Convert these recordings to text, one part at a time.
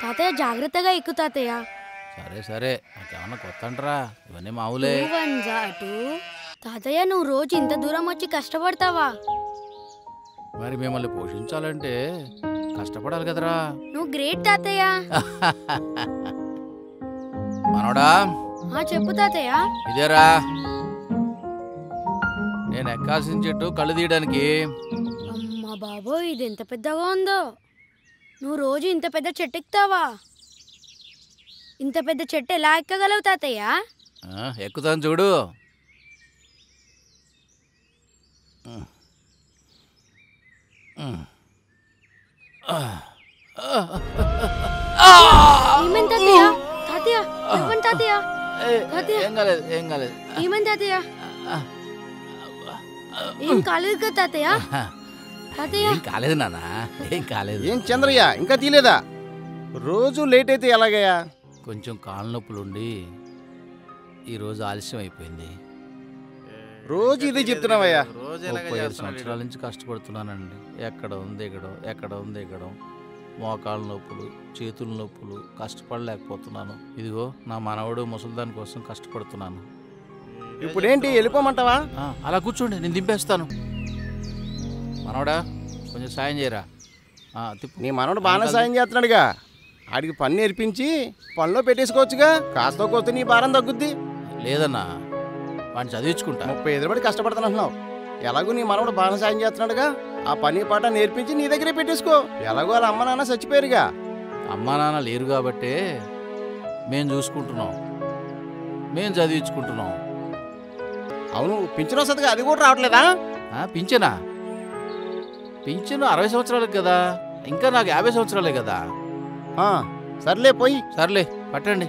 తాతయ్య జాగ్రత్తగా ఎక్కు తాతయ్య. సరే సరే, నాకేమన్నా కొత్త అంటరా? ఇవన్నీ మామూలే. తాతయ్య నువ్వు రోజు ఇంత దూరం వచ్చి కష్టపడతావా? మరి మిమ్మల్ని పోషించాలంటే కష్టపడాలి కదరా. నువ్వు గ్రేట్ తాతయ్య. మనోడా చెప్పు తాతయ్య. ఇదేరా నేను ఎక్కాల్సిన చెట్టు కళ్ళు తీయడానికి. అమ్మా బాబోయ్, ఇది ఎంత పెద్దగా ఉందో. నువ్వు రోజు ఇంత పెద్ద చెట్టు ఎక్కుతావా? ఇంత పెద్ద చెట్టు ఎలా ఎక్కగలవు తాతయ్య? ఎక్కుతాను చూడు. ఏమైంది తాతయ్య? తాతయ్య ఇవ్వండి తాతయ్య. ఏం కాలేదు, ఏం కాలేదు. ఏమైంది తాతయ్య? ఏం కాలేదు కదా తాతయ్య? తాతయ్య ఏం కాలేదు నాన్న, ఏం కాలేదు. ఏం చంద్రయ్య ఇంకా తీలేదా? రోజు లేట్ అయితే ఎలాగయ్యా? కొంచెం కాళ్ళ నొప్పులుండి ఈరోజు ఆలస్యం అయిపోయింది. రోజు ఇదే చెప్తున్నావయ్యా. 35 సంవత్సరాల నుంచి కష్టపడుతున్నానండి. ఎక్కడ ఉంది ఎక్కడం, ఎక్కడ ఉంది ఎక్కడం, మోకాళ్ళ నొప్పులు, చేతుల నొప్పులు, కష్టపడలేకపోతున్నాను. ఇదిగో నా మనవడు ముసలిదాని కోసం కష్టపడుతున్నాను. ఇప్పుడేంటి వెళ్ళిపోమంటావా? అలా కూర్చోండి, నేను దింపేస్తాను. మనవడా కొంచెం సాయం చేయరా. నీ మనవడు బాగానే సాయం చేస్తున్నాడుగా. ఆడికి పని నేర్పించి పనిలో పెట్టేసుకోవచ్చుగా. కాస్త కోస్తే నీ భారం తగ్గుద్ది. లేదన్నా, వాడిని చదివించుకుంటా. 35 పడి కష్టపడుతున్నావు. ఎలాగో నీ మనవడు బాగానే సాయం చేస్తున్నాడుగా. ఆ పని పాట నేర్పించి నీ దగ్గరే పెట్టేసుకో. ఎలాగో వాళ్ళ అమ్మ నాన్న చచ్చిపోయారుగా. అమ్మా నాన్న లేరు కాబట్టే మేము చూసుకుంటున్నాం, మేము చదివించుకుంటున్నాం. అవును, పింఛన్ వస్తుందిగా, అది కూడా రావట్లేదా? పింఛనా? పింఛను 60 సంవత్సరాలకు కదా, ఇంకా నాకు 50 సంవత్సరాలే కదా. సర్లే పోయి. సర్లే పట్టండి.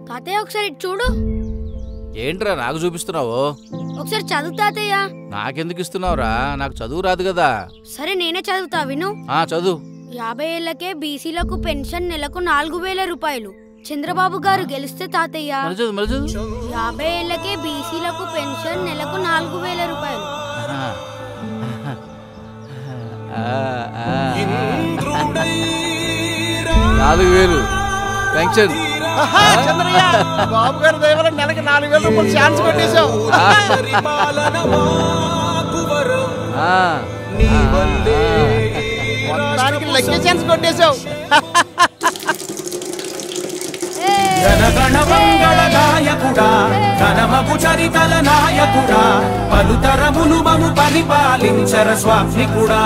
తాతయ్య ఒకసారి చూడు. ఏంట్రా నాకు చూపిస్తున్నావు? ఒకసారి చదువు తాతయ్య. నాకెందుకు ఇస్తున్నావురా? నాకు చదువు రాదు కదా. సరే నేనే చదువుతా, విను. చదువు. 50 ఏళ్లకే బీసీలకు పెన్షన్ నెలకు 4000 రూపాయలు. చంద్రబాబు గారు గెలిస్తే తాతయ్య 50 ఏళ్లకే బీసీలకు పెన్షన్ నెలకు 4000 రూపాయలు. 4000 పెన్షన్. బాబు గారి దయ వల్ల నెలకి 4000 రూపాయలు ఛాన్స్ కొట్టేశావు. మొత్తానికి లక్కీ ఛాన్స్ కొట్టేశావు. జనగణమంగళదాయకుడా, ఘనమగు చరితల నాయకుడా, పలుతరములు మము పరిపాలించర స్వామికుడా,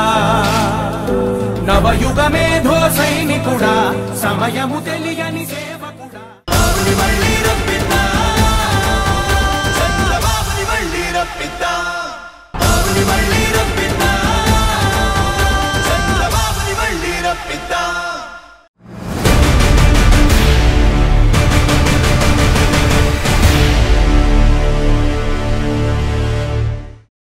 నవయుగ మేధో సైనికుడా, సమయము తెలియని సేవకుడా. చంద్రబాబుని మళ్ళీ రప్పిద్దాం.